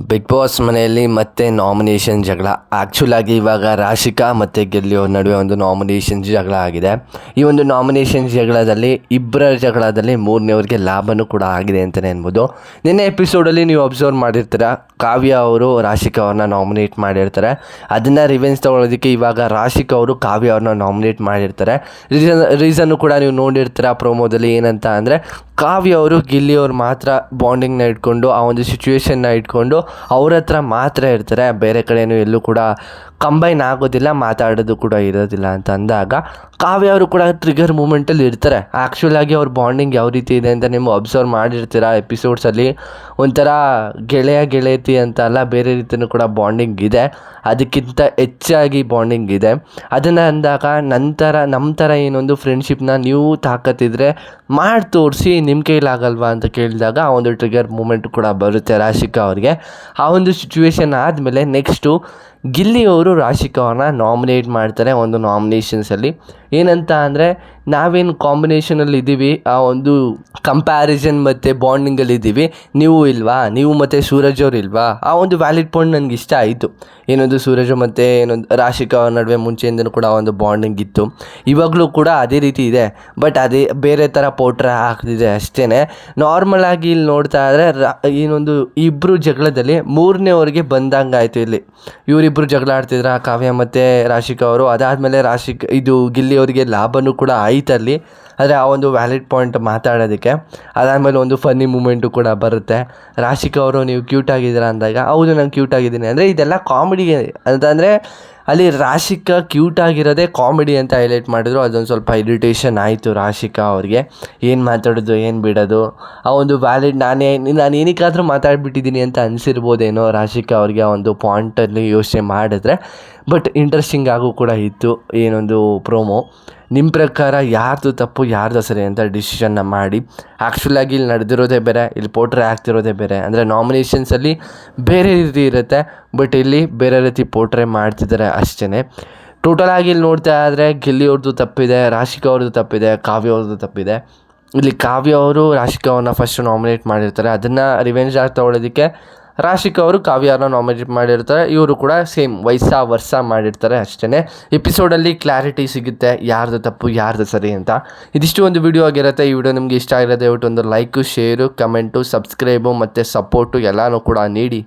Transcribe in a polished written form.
Big boss ಮನೆಯಲ್ಲಿ ಮತ್ತೆ nomination ಜಗಳ. ಆ್ಯಕ್ಚುಲಾಗಿ ಇವಾಗ ರಾಶಿಕಾ ಮತ್ತು ಗೆಲ್ಲಿ ಅವ್ರ ನಡುವೆ ಒಂದು ನಾಮಿನೇಷನ್ ಜಗಳ ಆಗಿದೆ. ಈ ಒಂದು ನಾಮಿನೇಷನ್ ಜಗಳದಲ್ಲಿ ಇಬ್ಬರ ಜಗಳದಲ್ಲಿ ಮೂರನೇವ್ರಿಗೆ ಲಾಭನೂ ಕೂಡ ಆಗಿದೆ ಅಂತಲೇ ಅನ್ಬೋದು. ನಿನ್ನೆ ಎಪಿಸೋಡಲ್ಲಿ ನೀವು ಅಬ್ಸರ್ವ್ ಮಾಡಿರ್ತೀರ, ಕಾವ್ಯ ಅವರು ರಾಶಿಕಾ ಅವ್ರನ್ನ ನಾಮಿನೇಟ್ ಮಾಡಿರ್ತಾರೆ. ಅದನ್ನು ರಿವೆನ್ಸ್ ತೊಗೊಳೋದಕ್ಕೆ ಇವಾಗ ರಾಶಿಕಾ ಅವರು ಕಾವ್ಯ ಅವ್ರನ್ನ ನಾಮಿನೇಟ್ ಮಾಡಿರ್ತಾರೆ. ರೀಸನ್ನು ಕೂಡ ನೀವು ನೋಡಿರ್ತೀರ ಪ್ರೋಮೋದಲ್ಲಿ. ಏನಂತ ಅಂದರೆ, ಕಾವ್ಯ ಅವರು ಗಿಲ್ಲಿ ಅವ್ರು ಮಾತ್ರ ಬಾಂಡಿಂಗ್ನ ಇಟ್ಕೊಂಡು, ಆ ಒಂದು ಸಿಚುವೇಶನ್ನ ಇಟ್ಕೊಂಡು ಅವ್ರ ಹತ್ರ ಮಾತ್ರ ಇರ್ತಾರೆ, ಬೇರೆ ಕಡೆಯೂ ಎಲ್ಲೂ ಕೂಡ ಕಂಬೈನ್ ಆಗೋದಿಲ್ಲ, ಮಾತಾಡೋದು ಕೂಡ ಇರೋದಿಲ್ಲ ಅಂತ ಅಂದಾಗ ಕಾವ್ಯ ಅವರು ಕೂಡ ಟ್ರಿಗರ್ ಮೂಮೆಂಟಲ್ಲಿ ಇರ್ತಾರೆ. ಆ್ಯಕ್ಚುಲಾಗಿ ಅವ್ರ ಬಾಂಡಿಂಗ್ ಯಾವ ರೀತಿ ಇದೆ ಅಂತ ನೀವು ಅಬ್ಸರ್ವ್ ಮಾಡಿರ್ತೀರ ಎಪಿಸೋಡ್ಸಲ್ಲಿ. ಒಂಥರ ಗೆಳೆಯತಿ ಅಂತ ಅಲ್ಲ, ಬೇರೆ ರೀತಿಯೂ ಕೂಡ ಬಾಂಡಿಂಗ್ ಇದೆ, ಅದಕ್ಕಿಂತ ಹೆಚ್ಚಾಗಿ ಬಾಂಡಿಂಗ್ ಇದೆ. ಅದನ್ನು ಅಂದಾಗ ನಂತರ ನಮ್ಮ ಥರ ಏನೊಂದು ಫ್ರೆಂಡ್ಶಿಪ್ನ ನೀವು ತಾಕತ್ತಿದ್ರೆ ಮಾಡಿ ತೋರಿಸಿ, ನಿಮ್ಮ ಕೈಲಾಗಲ್ವಾ ಅಂತ ಕೇಳಿದಾಗ ಆ ಒಂದು ಟ್ರಿಗರ್ ಮೂಮೆಂಟ್ ಕೂಡ ಬರುತ್ತೆ ರಾಶಿಕಾ ಅವ್ರಿಗೆ. ಆ ಒಂದು ಸಿಚುವೇಶನ್ ಆದಮೇಲೆ ನೆಕ್ಸ್ಟು ಗಿಲ್ಲಿ ಅವರು ರಾಶಿಕಾ ಅವ್ರನ್ನ ನಾಮಿನೇಟ್ ಮಾಡ್ತಾರೆ ಒಂದು ನಾಮಿನೇಷನ್ಸಲ್ಲಿ. ಏನಂತ ಅಂದರೆ, ನಾವೇನು ಕಾಂಬಿನೇಷನಲ್ಲಿ ಇದ್ದೀವಿ, ಆ ಒಂದು ಕಂಪ್ಯಾರಿಸನ್ ಮತ್ತು ಬಾಂಡಿಂಗಲ್ಲಿ ಇದ್ದೀವಿ, ನೀವು ಇಲ್ವಾ, ನೀವು ಮತ್ತು ಸೂರಜ್ ಅವ್ರು ಇಲ್ವಾ, ಆ ಒಂದು ವ್ಯಾಲಿಡ್ ಪಾಯಿಂಟ್ ನನಗೆ ಇಷ್ಟ ಆಯಿತು. ಏನೊಂದು ಸೂರಜ್ ಮತ್ತು ಏನೊಂದು ರಾಶಿಕಾ ಅವ್ರ ನಡುವೆ ಮುಂಚೆಯಿಂದನೂ ಕೂಡ ಒಂದು ಬಾಂಡಿಂಗ್ ಇತ್ತು, ಇವಾಗಲೂ ಕೂಡ ಅದೇ ರೀತಿ ಇದೆ. ಬಟ್ ಅದೇ ಬೇರೆ ಥರ ಪೋಟ್ರೆ ಆಗ್ತಿದೆ ಅಷ್ಟೇ. ನಾರ್ಮಲಾಗಿ ಇಲ್ಲಿ ನೋಡ್ತಾ ಇದ್ದರೆ ಏನೊಂದು ಇಬ್ಬರು ಜಗಳದಲ್ಲಿ ಮೂರನೇವ್ರಿಗೆ ಬಂದಂಗೆ ಆಯಿತು. ಇಲ್ಲಿ ಇವರಿಬ್ಬರು ಜಗಳ ಆಡ್ತಿದ್ರ, ಕಾವ್ಯ ಮತ್ತು ರಾಶಿಕಾ ಅವರು. ಅದಾದಮೇಲೆ ಇದು ಗಿಲ್ಲಿ ಅವರಿಗೆ ಲಾಭನೂ ಕೂಡ ಆಯ್ತಲ್ಲಿ, ಆದರೆ ಆ ಒಂದು ವ್ಯಾಲಿಡ್ ಪಾಯಿಂಟ್ ಮಾತಾಡೋದಕ್ಕೆ. ಅದಾದಮೇಲೆ ಒಂದು ಫನ್ನಿ ಮೂಮೆಂಟು ಕೂಡ ಬರುತ್ತೆ. ರಾಶಿಕಾ ಅವರು ನೀವು ಕ್ಯೂಟ್ ಆಗಿದ್ದೀರಾ ಅಂದಾಗ, ಹೌದು ನಾನು ಕ್ಯೂಟ್ ಆಗಿದ್ದೀನಿ ಅಂದರೆ ಇದೆಲ್ಲ ಕಾಮಿಡಿಗೆ ಅಂತಂದರೆ, ಅಲ್ಲಿ ರಾಶಿಕಾ ಕ್ಯೂಟ್ ಆಗಿರೋದೇ ಕಾಮಿಡಿ ಅಂತ ಹೈಲೈಟ್ ಮಾಡಿದ್ರು. ಅದೊಂದು ಸ್ವಲ್ಪ ಇರಿಟೇಷನ್ ಆಯಿತು ರಾಶಿಕಾ ಅವ್ರಿಗೆ. ಏನು ಮಾತಾಡೋದು, ಏನು ಬಿಡೋದು, ಆ ಒಂದು ವ್ಯಾಲಿಡ್ ನಾನು ಏನಕ್ಕಾದರೂ ಮಾತಾಡ್ಬಿಟ್ಟಿದ್ದೀನಿ ಅಂತ ಅನಿಸಿರ್ಬೋದೇನೋ ರಾಶಿಕಾ ಅವ್ರಿಗೆ ಆ ಒಂದು ಪಾಯಿಂಟಲ್ಲಿ ಯೋಚನೆ ಮಾಡಿದ್ರೆ. ಬಟ್ ಇಂಟ್ರೆಸ್ಟಿಂಗ್ ಆಗು ಕೂಡ ಇತ್ತು ಏನೊಂದು ಪ್ರೋಮೋ. ನಿಮ್ಮ ಪ್ರಕಾರ ಯಾರ್ದು ತಪ್ಪು ಯಾರ್ದು ಸರಿ ಅಂತ ಡಿಸಿಷನ್ನ ಮಾಡಿ. ಆ್ಯಕ್ಚುಲಾಗಿ ಇಲ್ಲಿ ನಡೆದಿರೋದೇ ಬೇರೆ, ಇಲ್ಲಿ ಪೋಟ್ರೆ ಆಗ್ತಿರೋದೇ ಬೇರೆ. ಅಂದರೆ ನಾಮಿನೇಷನ್ಸಲ್ಲಿ ಬೇರೆ ರೀತಿ ಇರುತ್ತೆ, ಬಟ್ ಇಲ್ಲಿ ಬೇರೆ ರೀತಿ ಪೋಟ್ರೆ ಮಾಡ್ತಿದ್ದಾರೆ ಅಷ್ಟೇ. ಟೋಟಲಾಗಿ ಇಲ್ಲಿ ನೋಡ್ತಾ ಇದ್ದರೆ ಗಿಲ್ಲಿ ಅವ್ರದ್ದು ತಪ್ಪಿದೆ, ರಾಶಿಕಾ ಅವ್ರದ್ದು ತಪ್ಪಿದೆ, ಕಾವ್ಯ ಅವ್ರದ್ದು ತಪ್ಪಿದೆ. ಇಲ್ಲಿ ಕಾವ್ಯ ಅವರು ರಾಶಿಕಾ ಅವ್ರನ್ನ ಫಸ್ಟ್ ನಾಮಿನೇಟ್ ಮಾಡಿರ್ತಾರೆ. ಅದನ್ನು ರಿವೆಂಜ್ ಆಗಿ ತೊಗೊಳೋದಕ್ಕೆ ರಾಶಿಕಾ ಅವರು ಕಾವ್ಯ ಅವ್ರನ್ನ ನಾಮಿನೇಟ್ ಮಾಡಿರ್ತಾರೆ. ಇವರು ಕೂಡ ಸೇಮ್ ವರ್ಷ ಮಾಡಿರ್ತಾರೆ ಅಷ್ಟೇ. ಎಪಿಸೋಡಲ್ಲಿ ಕ್ಲಾರಿಟಿ ಸಿಗುತ್ತೆ ಯಾರ್ದು ತಪ್ಪು ಯಾರ್ದು ಸರಿ ಅಂತ. ಇದಿಷ್ಟು ಒಂದು ವಿಡಿಯೋ ಆಗಿರುತ್ತೆ. ಈ ವಿಡಿಯೋ ನಿಮಗೆ ಇಷ್ಟ ಆಗಿರೋದು ದಯವಿಟ್ಟು ಒಂದು ಲೈಕು, ಶೇರು, ಕಮೆಂಟು, ಸಬ್ಸ್ಕ್ರೈಬು ಮತ್ತು ಸಪೋರ್ಟು ಎಲ್ಲನೂ ಕೂಡ ನೀಡಿ.